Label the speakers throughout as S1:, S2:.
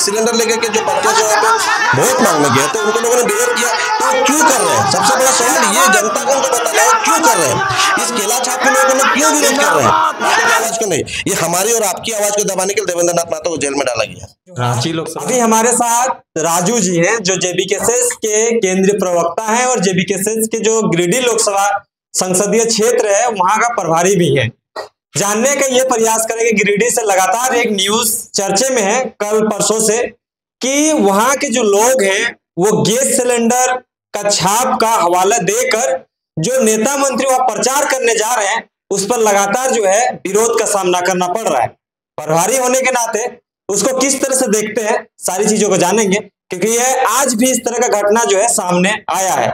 S1: Gas cylinder लेकर के जो प्रत्याशी वहाँ पे वोट मांगने गए तो उनको लोगों ने विरोध किया, तो वो क्यों कर रहे हैं? सबसे बड़ा सवाल ये जनता को उनको बताना है क्यों कर रहे हैं, इस केला छाप के लोगों को क्यों विरोध कर रहे हैं? आवाज को नहीं, ये हमारी और आपकी आवाज को दबाने के लिए देवेंद्र नाथ महतो को जेल में डाला गया।
S2: रांची लोकसभा अभी हमारे साथ राजू जी हैं जो जेबीकेएसएस के केंद्रीय प्रवक्ता हैं और जेबीकेएसएस के जो गिरिडीह लोकसभा संसदीय क्षेत्र है वहां का प्रभारी भी है। जानने का ये प्रयास करेंगे, गिरिडीह से लगातार एक न्यूज चर्चे में है कल परसों से कि वहां के जो लोग हैं वो गैस सिलेंडर का छाप का हवाला देकर जो नेता मंत्री वहां प्रचार करने जा रहे हैं उस पर लगातार जो है विरोध का सामना करना पड़ रहा है। प्रभारी होने के नाते उसको किस तरह से देखते हैं, सारी चीजों को जानेंगे क्योंकि यह आज भी इस तरह का घटना जो है सामने आया है।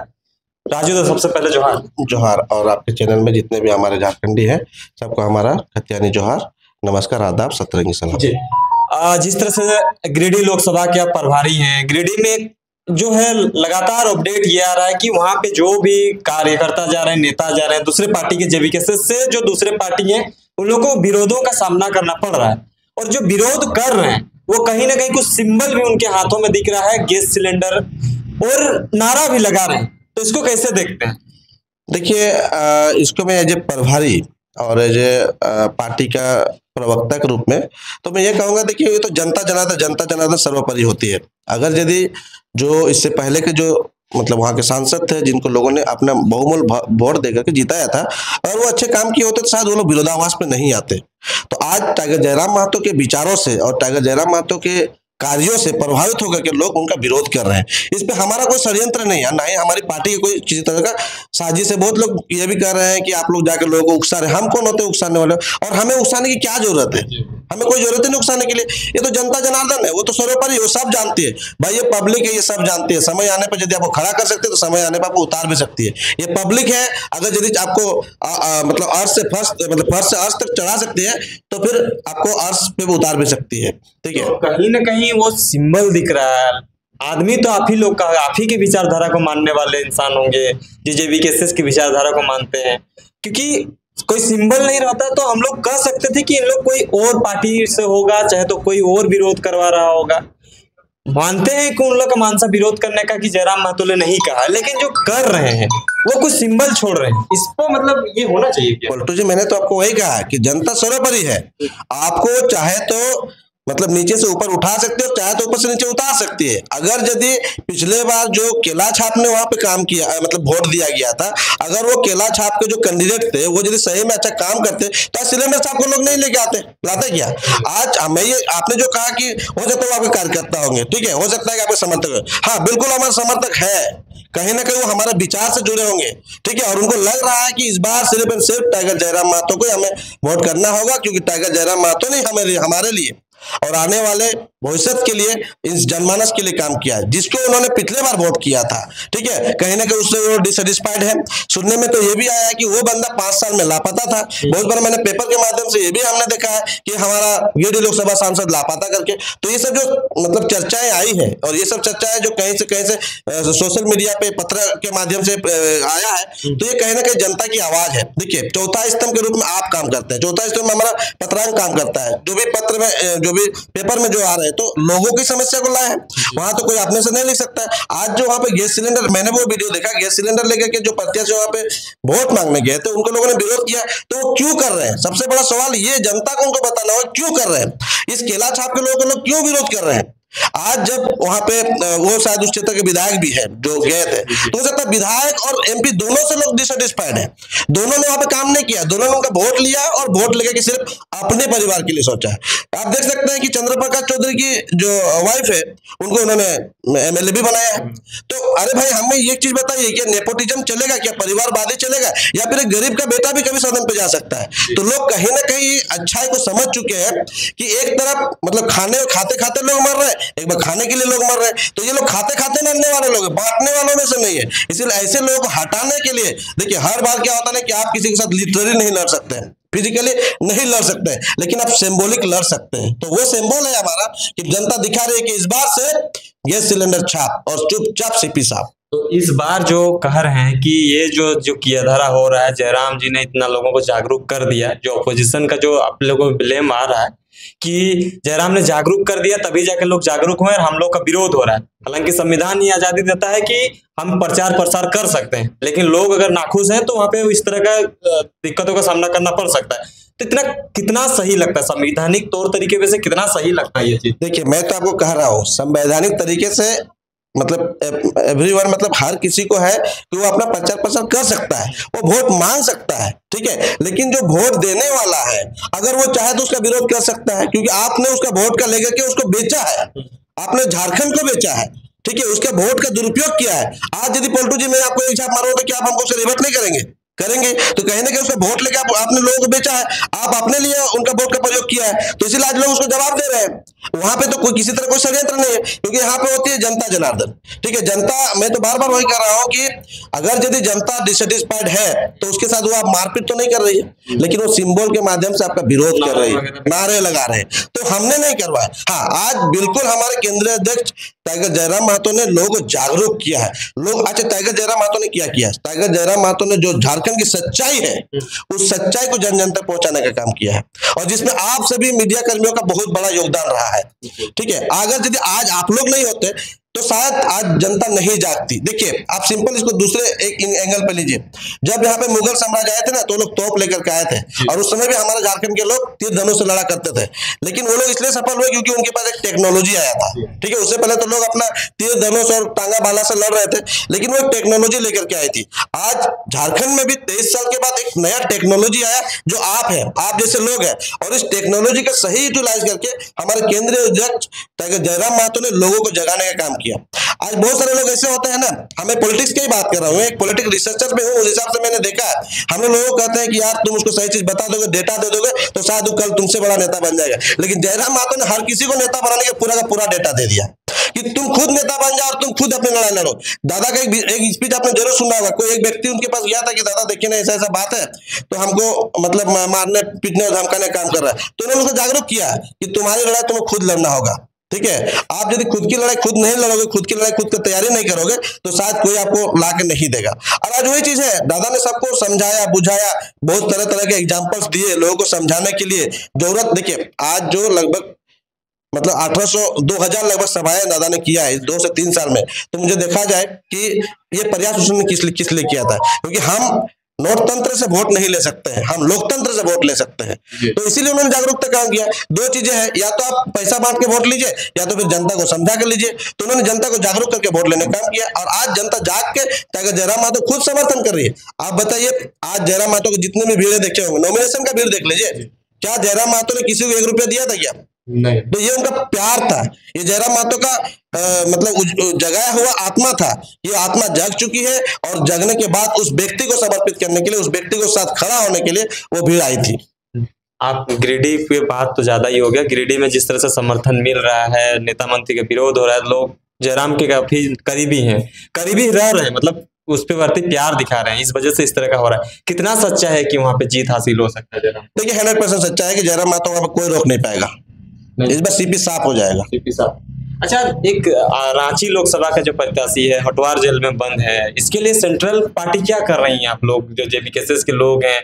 S2: राजू तो सबसे पहले जोहार।
S1: जोहार, और आपके चैनल में जितने भी हमारे झारखंडी हैं सबको हमारा खतियानी जोहार, नमस्कार, आदाब, सतरंगी सलाम जी।
S2: जिस तरह से गिरिडीह लोकसभा के आप प्रभारी हैं, गिरिडीह में जो है लगातार अपडेट ये आ रहा है कि वहां पे जो भी कार्यकर्ता जा रहे हैं, नेता जा रहे हैं दूसरे पार्टी के जेबीकेएसएस से, जो दूसरे पार्टी हैं उन लोगों को विरोधों का सामना करना पड़ रहा है और जो विरोध कर रहे हैं वो कहीं ना कहीं कुछ सिंबल भी उनके हाथों में दिख रहा है, गैस सिलेंडर, और नारा भी लगा रहे हैं, तो इसको कैसे देखते हैं?
S1: देखिए, इसको मैं एज ए प्रभारी और एज ए पार्टी का प्रवक्ता के रूप में तो मैं ये कहूँगा, देखिए ये तो जनता जनार्दन सर्वोपरि होती है। अगर यदि जो इससे पहले के जो मतलब वहाँ के सांसद थे जिनको लोगों ने अपना बहुमूल्य वोट देकर के जिताया था और वो अच्छे काम किए होते तो शायद वो लोग विरोधाभास में नहीं आते। तो आज टाइगर जयराम महतो के विचारों से और टाइगर जयराम महतो के कार्यों से प्रभावित होकर के लोग उनका विरोध कर रहे हैं। इस पे हमारा कोई षड्यंत्र नहीं है, ना ही हमारी पार्टी की कोई किसी तरह का साजिश है। बहुत लोग ये भी कह रहे हैं कि आप लोग जाकर लोगों को उकसा रहे हैं। हम कौन होते हैं उकसाने वाले? और हमें उकसाने की क्या जरूरत है? हमें कोई जरूरत नहीं उकसाने के लिए। ये तो जनता जनार्दन है, वो तो सर्वोपरि, वो सब जानती है भाई, ये पब्लिक है, ये सब जानती है। समय आने पर यदि आपको खड़ा कर सकते हैं तो समय आने पर आपको उतार भी सकती है। ये पब्लिक है, अगर यदि आपको मतलब अर्श से फर्श से अर्श तक चढ़ा सकती है तो फिर आपको अर्श पे उतार भी सकती है। ठीक है,
S2: तो कहीं ना कहीं वो सिंबल दिख रहा है। आदमी तो आप ही लोग का, आप ही की विचारधारा को मानने वाले इंसान होंगे जो जेबीकेएसएस की विचारधारा को मानते हैं, क्योंकि कोई सिंबल नहीं रहता तो हम लोग कह सकते थे कि इन लोग कोई और पार्टी से होगा, चाहे तो कोई और विरोध करवा रहा होगा। मानते हैं कि उन लोग का मानसा विरोध करने का कि जयराम महतो ने नहीं कहा, लेकिन जो कर रहे हैं वो कुछ सिंबल छोड़ रहे हैं। इसको मतलब ये होना चाहिए क्या?
S1: पलटू जी, मैंने तो आपको वही कहा कि जनता सर्वोपरि है। आपको चाहे तो मतलब नीचे से ऊपर उठा सकते हो, चाहे तो ऊपर से नीचे उतार सकती है। अगर यदि पिछले बार जो केला छाप ने वहां पे काम किया, मतलब वोट दिया गया था, अगर वो केला छाप के जो कैंडिडेट थे वो यदि सही में अच्छा काम करते तो सिलेंडर छाप को लोग नहीं लेके लाते क्या? आज मैं ये आपने जो कहा कि हो सकता है आपके कार्यकर्ता होंगे, ठीक है, हो सकता है कि आपके समर्थक, हाँ बिल्कुल हमारे समर्थक है, कहीं ना कहीं वो हमारे विचार से जुड़े होंगे, ठीक है, और उनको लग रहा है कि इस बार सिर्फ और सिर्फ टाइगर जयराम महतो को हमें वोट करना होगा, क्योंकि टाइगर जयराम महतो ने हमारे लिए और आने वाले भविष्य के लिए इस जनमानस के लिए काम किया है, जिसको उन्होंने पिछले बार वोट किया था। ठीक है, कहीं ना कहीं उससे वो डिससेटिस्फाइड है। सुनने में तो ये भी आया है कि वो बंदा 5 साल में लापता था। बहुत बार मैंने पेपर के माध्यम से ये भी हमने देखा है कि हमारा गिरिडीह लोकसभा सांसद लापता करके। तो ये सब जो मतलब चर्चाएं आई है और ये सब चर्चाएं जो कहीं से सोशल मीडिया पे पत्र के माध्यम से आया है, तो ये कहीं ना कहीं जनता की आवाज है। देखिए, चौथा स्तंभ के रूप में आप काम करते हैं, चौथा स्तंभ में हमारा पत्रांक काम करता है। जो भी पत्र में जो भी पेपर में जो आ रहे हैं तो लोगों की समस्या को लाए हैं, वहां तो कोई अपने से नहीं लिख सकता है। आज जो वहां पे गैस सिलेंडर, मैंने वो वीडियो देखा, गैस सिलेंडर लेकर के जो प्रत्याशी वहां पे वोट मांगने गए थे उनको लोगों ने विरोध किया, तो वो क्यों कर रहे हैं? सबसे बड़ा सवाल ये जनता को उनको बताना होगा क्यों कर रहे हैं, इस केला छाप के लोग क्यों विरोध कर रहे हैं। आज जब वहां पे वो शायद उस क्षेत्र के विधायक भी है जो गए थे, तो हो सकता है विधायक और एमपी दोनों से लोग डिससेटिस्फाइड है, दोनों ने वहां पे काम नहीं किया, दोनों ने उनका वोट लिया और वोट लेकर के सिर्फ अपने परिवार के लिए सोचा है। आप देख सकते हैं कि चंद्रप्रकाश चौधरी की जो वाइफ है उनको उन्होंने एमएलए भी बनाया है। तो अरे भाई, हमें ये चीज बताइए कि नेपोटिज्म चलेगा क्या, परिवारवादी चलेगा, या फिर एक गरीब का बेटा भी कभी सदन पे जा सकता है? तो लोग कहीं ना कहीं अच्छाई को समझ चुके हैं कि एक तरफ मतलब खाते खाते लोग मर रहे हैं, एक बार खाने के लिए लोग मर रहे हैं, तो ये लोग खाते खाते मरने वाले लोग हैं, बांटने वालों में से नहीं है। इसलिए ऐसे लोगों को हटाने के लिए देखिए, हर बार क्या होता है कि आप किसी के साथ लिटरली नहीं लड़ सकते हैं, फिजिकली नहीं लड़ सकते हैं, लेकिन आप सिंबॉलिक लड़ सकते हैं। तो वो सिंबल है हमारा कि जनता दिखा रही है कि इस बार से गैस सिलेंडर छाप और चुपचाप सीपी साहब।
S2: तो इस बार जो कह रहे हैं कि ये जो किया धरा हो रहा है, जयराम जी ने इतना लोगों को जागरूक कर दिया, जो अपोजिशन का जो आप लोगों को ब्लेम आ रहा है, कि जयराम ने जागरूक कर दिया तभी जाके लोग जागरूक हुए और हम लोग का विरोध हो रहा है। हालांकि संविधान ये आजादी देता है कि हम प्रचार प्रसार कर सकते हैं, लेकिन लोग अगर नाखुश हैं तो वहां पे इस तरह का दिक्कतों का सामना करना पड़ सकता है। तो इतना कितना सही लगता है संवैधानिक तौर तरीके से, कितना सही लगता है ये चीज?
S1: देखिए, मैं तो आपको कह रहा हूँ संवैधानिक तरीके से मतलब एवरीवन, मतलब हर किसी को है कि वो अपना प्रचार प्रसार कर सकता है, वो वोट मांग सकता है, ठीक है। लेकिन जो वोट देने वाला है अगर वो चाहे तो उसका विरोध कर सकता है, क्योंकि आपने उसका वोट का लेकर के उसको बेचा है, आपने झारखंड को बेचा है, ठीक है, उसके वोट का दुरुपयोग किया है। आज यदि पलटू जी मैं आपको एक छाप मारूंगा तो क्या आप हमको उससे रिवर्ट नहीं करेंगे? करेंगे। तो कहीं ना कहीं उसका वोट लेके आपने लोगों को बेचा है, आप अपने लिए उनका वोट का प्रयोग किया है, तो इसीलिए आज लोग उसको जवाब दे रहे हैं। वहां पे तो कोई किसी तरह कोई षड्यंत्र नहीं है, क्योंकि यहाँ पे होती है जनता जनार्दन, ठीक है। जनता, मैं तो बार बार वही कह रहा हूँ कि अगर यदि जनता डिससेटिस्फाइड है तो उसके साथ वो आप मारपीट तो नहीं कर रही है, लेकिन वो सिंबल के माध्यम से आपका विरोध कर रही है, नारे लगा रहे हैं। तो हमने नहीं करवाया। हाँ, आज बिल्कुल हमारे केंद्रीय अध्यक्ष टाइगर जयराम महतो ने लोगों को जागरूक किया है। लोग, अच्छा, टाइगर जयराम महतो ने क्या किया? टाइगर जयराम महतो ने जो झारखंड की सच्चाई है उस सच्चाई को जन जन तक पहुंचाने का काम किया है, और जिसमें आप सभी मीडिया कर्मियों का बहुत बड़ा योगदान रहा है, ठीक है। अगर यदि आज आप लोग नहीं होते तो शायद आज जनता नहीं जागती। देखिए, आप सिंपल इसको दूसरे एक एंगल पे लीजिए। जब यहाँ पे मुगल साम्राज्य आए थे ना, तो लोग तोप लेकर के आए थे, और उस समय भी हमारे झारखंड के लोग तीर धनुष से लड़ा करते थे, लेकिन वो लोग इसलिए सफल हुए क्योंकि उनके पास एक टेक्नोलॉजी आया था, ठीक है। उससे पहले तो लोग अपना तीर धनुष और टांगा भाला से लड़ रहे थे, लेकिन वो एक टेक्नोलॉजी लेकर के आई थी। आज झारखंड में भी 23 साल के बाद एक नया टेक्नोलॉजी आया, जो आप है, आप जैसे लोग हैं, और इस टेक्नोलॉजी का सही यूटिलाइज करके हमारे केंद्रीय अध्यक्ष टाइगर जयराम महतो ने लोगों को जगाने का काम किया। आज बहुत सारे लोग ऐसे होते हैं ना, हमें पॉलिटिक्स की बात कर रहा हूँ, एक पॉलिटिकल रिसर्चर में हूँ, उस हिसाब से मैंने देखा है, हम लोग कहते हैं कि यार तुम उसको सही चीज बता दोगे, डेटा दे दोगे, तो शायद वो कल तुमसे बड़ा नेता बन जाएगा। लेकिन जयराम महतो ने हर किसी को नेता बनाने का पूरा डेटा दे दिया कि तुम खुद नेता बन जाओ और तुम खुद अपनी लड़ाई लड़ो। दादा का एक स्पीच आपने जरूर सुना होगा। कोई एक व्यक्ति उनके पास गया था कि दादा देखिए ना, ऐसा ऐसा बात है, तो हमको मतलब मारने पीटने और धमकाने का काम कर रहा है। तो उन्होंने उसको जागरूक किया कि तुम्हारी लड़ाई तुम्हें खुद लड़ना होगा, ठीक है। आप यदि खुद की लड़ाई खुद नहीं लड़ोगे, खुद की लड़ाई खुद की तैयारी नहीं करोगे, तो शायद कोई आपको ला के नहीं देगा। और आज वही चीज है, दादा ने सबको समझाया बुझाया, बहुत तरह तरह के एग्जाम्पल्स दिए लोगों को समझाने के लिए। जरूरत, देखिए, आज जो लगभग मतलब 1800-2000 लगभग सभाएं दादा ने किया है 2 से 3 साल में, तो मुझे देखा जाए कि ये प्रयास उसने किस लिए किया था, क्योंकि हम लोकतंत्र से वोट नहीं ले सकते हैं, हम लोकतंत्र से वोट ले सकते हैं। तो इसीलिए उन्होंने जागरूकता काम किया। 2 चीजें हैं, या तो आप पैसा बांट के वोट लीजिए, या तो फिर जनता को समझा कर लीजिए। तो उन्होंने जनता को जागरूक करके वोट लेने का काम किया, और आज जनता जाग के टाइगर जयराम महतो खुद समर्थन कर रही है। आप बताइए, आज जयराम महतो को जितने भी भीड़ देखे होंगे, नॉमिनेशन का भीड़ देख लीजिए, क्या जयराम महतो ने किसी को 1 रुपया दिया था क्या? नहीं। तो ये उनका प्यार था, ये जयराम महतो का मतलब जगाया हुआ आत्मा था। ये आत्मा जग चुकी है, और जगने के बाद उस व्यक्ति को समर्पित करने के लिए, उस व्यक्ति को साथ खड़ा होने के लिए वो भीड़ आई थी।
S2: आप गिरिडीह पे बात तो ज्यादा ही हो गया। गिरिडीह में जिस तरह से समर्थन मिल रहा है, नेता मंत्री का विरोध हो रहा है, लोग जयराम के काफी करीबी हैं, करीबी रह रहे हैं, मतलब उस पर बढ़ती प्यार दिखा रहे हैं, इस वजह से इस तरह का हो रहा है। कितना सच्चा है कि वहां पे जीत हासिल हो सकता है जयराम?
S1: देखिए, 100% सच्चा है कि जयराम महतो वहां पर कोई रोक नहीं पाएगा, इस बार सीपी साफ हो जाएगा।
S2: सीपी साफ। अच्छा, एक रांची लोकसभा का जो प्रत्याशी है हटवार जेल में बंद है, इसके लिए सेंट्रल पार्टी क्या कर रही है? आप लोग जो जेबीकेएस के लोग हैं,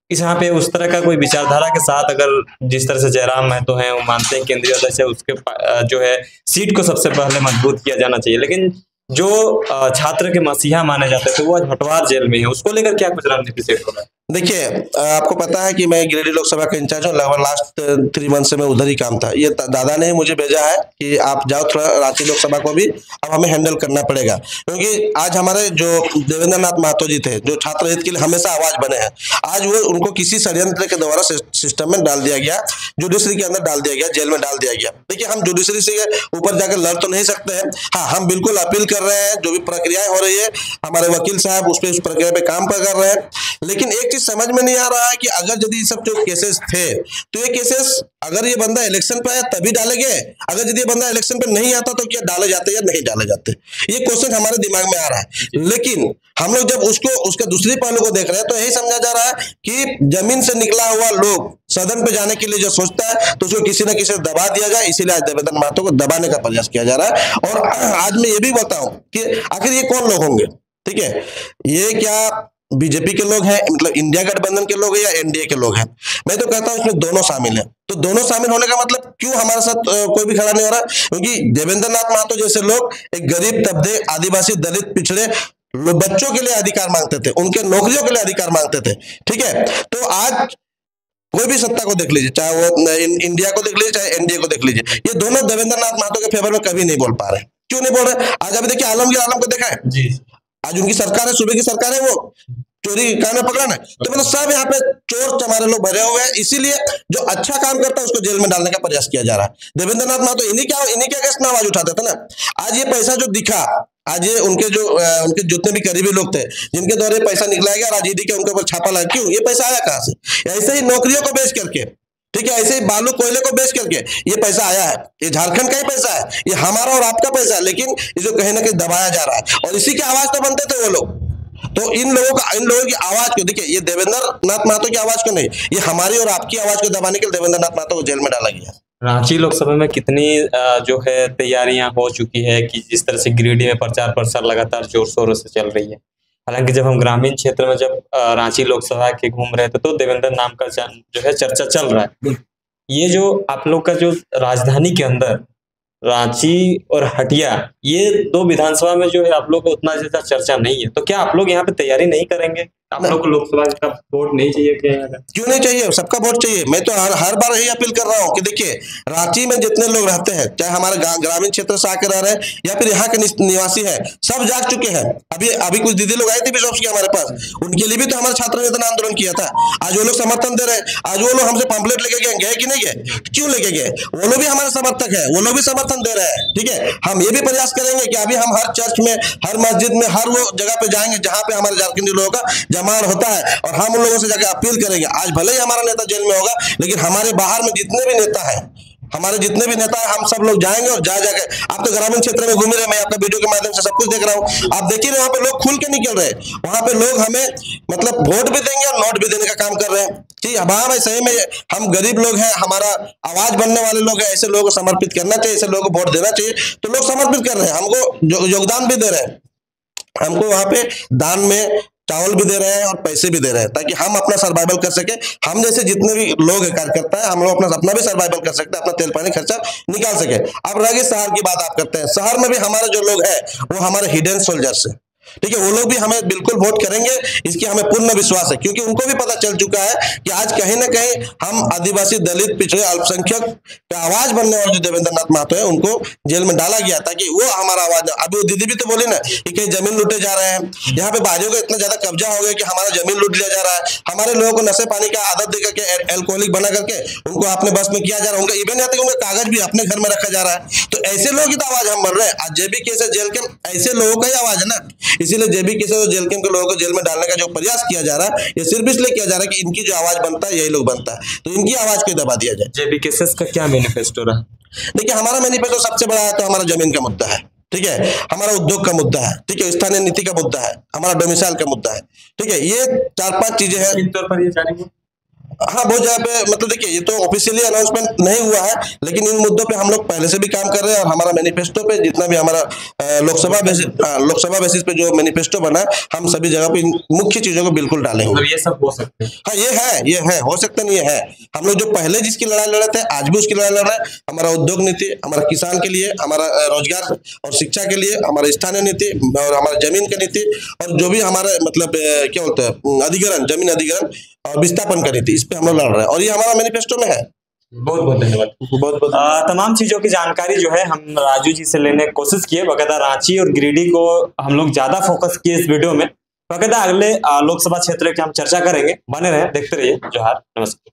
S2: इस यहाँ पे उस तरह का कोई विचारधारा के साथ, अगर जिस तरह से जयराम महतो हैं वो मानते हैं केंद्रीय अध्यक्ष है, उसके जो है सीट को सबसे पहले मजबूत किया जाना चाहिए, लेकिन जो छात्र के मसीहा माने जाते थे वो आज हटवार जेल में है, उसको लेकर क्या कुछ रणनीति सेट हो रहा है?
S1: देखिए, आपको पता है कि मैं गिरिडीह लोकसभा का इंचार्ज हूँ, लगभग लास्ट 3 मंथ से मैं उधर ही काम था। ये दादा ने मुझे भेजा है कि आप जाओ थोड़ा रांची लोकसभा को भी अब हमें हैंडल करना पड़ेगा, क्योंकि आज हमारे जो देवेंद्र नाथ महतो जी थे, जो छात्र हित के लिए हमेशा आवाज बने हैं, आज वो उनको किसी षड्यंत्र के द्वारा सिस्टम में डाल दिया गया, जुडिशरी के अंदर डाल दिया गया, जेल में डाल दिया गया। देखिए, हम जुडिशरी से ऊपर जाकर लड़ तो नहीं सकते हैं। हाँ, हम बिल्कुल अपील कर रहे हैं, जो भी प्रक्रियाएं हो रही है, हमारे वकील साहब उस प्रक्रिया पे काम कर रहे हैं। लेकिन एक चीज समझ में नहीं आ रहा है कि अगर यदि सब जो केसेस थे, तो ये केसेस अगर ये बंदा इलेक्शन पे आया तभी डाले गए, अगर यदि ये बंदा इलेक्शन पे नहीं आता तो क्या डाले जाते या नहीं डाले जाते, ये क्वेश्चन हमारे दिमाग में आ रहा है। लेकिन हम लोग जब उसके दूसरी पहलू को देख रहे हैं, तो यही समझा जा रहा है कि जमीन से निकला हुआ लोग सदन पे जाने के लिए जो सोचता है, तो उसको किसी न किसी से दबा दिया जाए, इसीलिए आज देवेंद्र महतो को दबाने का प्रयास किया जा रहा है। और आज मैं ये भी बताऊं कि आखिर ये कौन लोग होंगे, ठीक है, ये क्या बीजेपी के लोग हैं, मतलब इंडिया गठबंधन के लोग हैं, या एनडीए के लोग हैं। मैं तो कहता हूँ इसमें दोनों शामिल हैं। तो दोनों शामिल होने का मतलब क्यों हमारे साथ कोई भी खड़ा नहीं हो रहा? क्योंकि देवेंद्र नाथ महतो जैसे लोग एक गरीब तबके, आदिवासी, दलित, पिछड़े बच्चों के लिए अधिकार मांगते थे, उनके नौकरियों के लिए अधिकार मांगते थे। ठीक है, तो आज कोई भी सत्ता को देख लीजिए, चाहे वो इंडिया को देख लीजिए, चाहे एनडीए को देख लीजिए, ये दोनों देवेंद्र नाथ महतो के फेवर में कभी नहीं बोल पा रहे। क्यों नहीं बोल रहे? आज अभी देखिए आलमगीर आलम को देखा है जी, आज उनकी सरकार है, सूबे की सरकार है, वो चोरी काम में पकड़ा ना। तो मतलब सब यहाँ पे चोर चमारे लोग भरे हुए हैं, इसीलिए जो अच्छा काम करता है उसको जेल में डालने का प्रयास किया जा रहा है। देवेंद्र नाथ महतो इन्हीं के अगेंस्ट में आवाज उठाते थे ना। आज ये पैसा जो दिखा, आज ये उनके जितने भी करीबी लोग थे जिनके द्वारा पैसा निकला गया, राजनीति के उनके ऊपर छापा लगा, क्यों? ये पैसा आया कहाँ से? ऐसे ही नौकरियों को बेच करके, ठीक है, ऐसे ही बालू कोयले को बेच करके ये पैसा आया है। ये झारखंड का ही पैसा है, ये हमारा और आपका पैसा है, लेकिन इसे कहीं ना कहीं दबाया जा रहा है। और इसी की आवाज तो बनते थे वो लोग। तो इन लोगों की आवाज को देखिए, ये देवेंद्र नाथ महतो की आवाज को नहीं, ये हमारी और आपकी आवाज को दबाने के लिए देवेंद्र नाथ महतो को जेल में डाला गया।
S2: रांची लोकसभा में कितनी जो है तैयारियां हो चुकी है कि जिस तरह से गिरिडीह में प्रचार प्रसार लगातार जोर शोरों से चल रही है। हालांकि जब हम ग्रामीण क्षेत्र में जब रांची लोकसभा के घूम रहे थे तो देवेंद्र नाम का जो है चर्चा चल रहा है। ये जो आप लोग का जो राजधानी के अंदर रांची और हटिया, ये दो विधानसभा में जो है आप लोग को उतना ज्यादा चर्चा नहीं है, तो क्या आप लोग यहाँ पे तैयारी नहीं करेंगे? आप लोग को लोकसभा का वोट नहीं चाहिए क्या?
S1: क्यों नहीं चाहिए? सबका वोट चाहिए। मैं तो हर बार यही अपील कर रहा हूँ कि देखिए, रांची में जितने लोग रहते हैं, चाहे हमारे ग्रामीण क्षेत्र से आकर रह रहे हैं या फिर यहाँ के निवासी है, सब जाग चुके हैं। अभी कुछ दीदी लोग आए थे बिशॉप्स के हमारे पास, उनके लिए भी तो हमारे छात्र वेतन आंदोलन किया था। आज वो लोग समर्थन दे रहे हैं, आज वो लोग हमसे पंपलेट लेके गए कि नहीं गए? क्यों लेके गए? वो लोग भी हमारे समर्थक है, वो लोग भी समर्थन दे रहे हैं। ठीक है, हम ये भी प्रयास करेंगे कि अभी हम हर चर्च में, हर मस्जिद में, हर वो जगह पे जाएंगे जहां पे हमारे झारखंडी लोगों का जमावड़ा होता है, और हम उन लोगों से जाकर अपील करेंगे। आज भले ही हमारा नेता जेल में होगा, लेकिन हमारे बाहर में जितने भी नेता हैं, हमारे जितने हम सब लोग जाएंगे और जाके, आप तो ग्रामीण क्षेत्र में घूम रहे हैं, मैं आपका वीडियो के माध्यम से सब कुछ देख रहा हूँ, आप देखिए वहां पे लोग खुल के निकल रहे हैं, वहां पे लोग हमें मतलब वोट भी देंगे और नोट भी देने का काम कर रहे हैं। ठीक है, भाई सही में हम गरीब लोग हैं, हमारा आवाज बनने वाले लोग हैं, ऐसे लोगों को समर्पित करना चाहिए, ऐसे लोगों को वोट देना चाहिए। तो लोग समर्पित कर रहे हैं, हमको योगदान भी दे रहे हैं, हमको वहां पे दान में चावल भी दे रहे हैं और पैसे भी दे रहे हैं, ताकि हम अपना सर्वाइवल कर सके। हम जैसे जितने भी लोग हैं, कार्यकर्ता है, हम लोग अपना भी सर्वाइवल कर सकते हैं, अपना तेल पानी खर्चा निकाल सके। अब रह गई शहर की बात, आप करते हैं, शहर में भी हमारे जो लोग हैं वो हमारे हिडन सोल्जर्स है। ठीक है, वो लोग भी हमें बिल्कुल वोट करेंगे, इसकी हमें पूर्ण विश्वास है, क्योंकि उनको भी पता चल चुका है कि आज कहीं ना कहीं हम आदिवासी, दलित, पिछड़े, अल्पसंख्यक का आवाज बनने वाले जो देवेंद्र नाथ महतो है, उनको जेल में डाला गया ताकि वो हमारा आवाज। अभी वो दीदी भी तो बोली ना कि कहीं जमीन लूटे जा रहे हैं, यहाँ पे बाजियों का इतना ज्यादा कब्जा हो गया कि हमारा जमीन लूट लिया जा रहा है, हमारे लोगों को नशे पानी का आदत दे करके, एल्कोहलिक बना करके उनको अपने बस में किया जा रहा है, उनका इवन यहाँ तक उनका कागज भी अपने घर में रखा जा रहा है। तो ऐसे लोगों की तो आवाज हम बन रहे हैं। आज जेबी केस है, जेल के ऐसे लोगों का ही आवाज है ना, इसीलिए जेबी केस और जेल कैंप के लोगों को जेल में डालने का जो प्रयास किया जा रहा है, ये सिर्फ इसलिए किया जा रहा है कि इनकी जो आवाज बनता है, यही लोग बनता है, तो इनकी आवाज को दबा दिया जाए।
S2: जेबी केसेस का क्या मैनिफेस्टो रहा?
S1: देखिए, हमारा मैनिफेस्टो सबसे बड़ा है तो हमारा जमीन का मुद्दा है। ठीक है, हमारा उद्योग का मुद्दा है। ठीक है, स्थानीय नीति का मुद्दा है, हमारा डोमिसाइल का मुद्दा है। ठीक है, ये 4-5 चीजें हैं।
S2: किन तौर पर ये जानेंगे?
S1: हाँ, बहुत जगह पे, मतलब देखिए, ये तो ऑफिशियली अनाउंसमेंट नहीं हुआ है, लेकिन इन मुद्दों पे हम लोग पहले से भी काम कर रहे हैं, और हमारा मैनिफेस्टो पे जितना भी हमारा लोकसभा बेसिस पे जो मैनिफेस्टो बना है, हम सभी जगह पे मुख्य चीजों को बिल्कुल डालेंगे।
S2: मतलब ये सब हो सकते हैं?
S1: हाँ, ये है, हो सकता नहीं है। हम लोग जो पहले जिसकी लड़ाई लड़े थे, आज भी उसकी लड़ाई लड़ रहे हैं। हमारा उद्योग नीति, हमारा किसान के लिए, हमारा रोजगार और शिक्षा के लिए, हमारा स्थानीय नीति और हमारा जमीन की नीति, और जो भी हमारे मतलब क्या बोलते हैं, अधिग्रहण, जमीन अधिग्रहण और विस्थापन का नीति, इस पे हम लोग लड़ रहे हैं, और ये हमारा मैनिफेस्टो में है।
S2: बहुत बहुत धन्यवाद। बहुत तमाम चीजों की जानकारी जो है हम राजू जी से लेने की कोशिश किए। बकायदा रांची और गिरिडीह को हम लोग ज्यादा फोकस किए इस वीडियो में। बकायदा अगले लोकसभा क्षेत्र की हम चर्चा करेंगे। बने रहे, देखते रहिए जोहार, नमस्कार।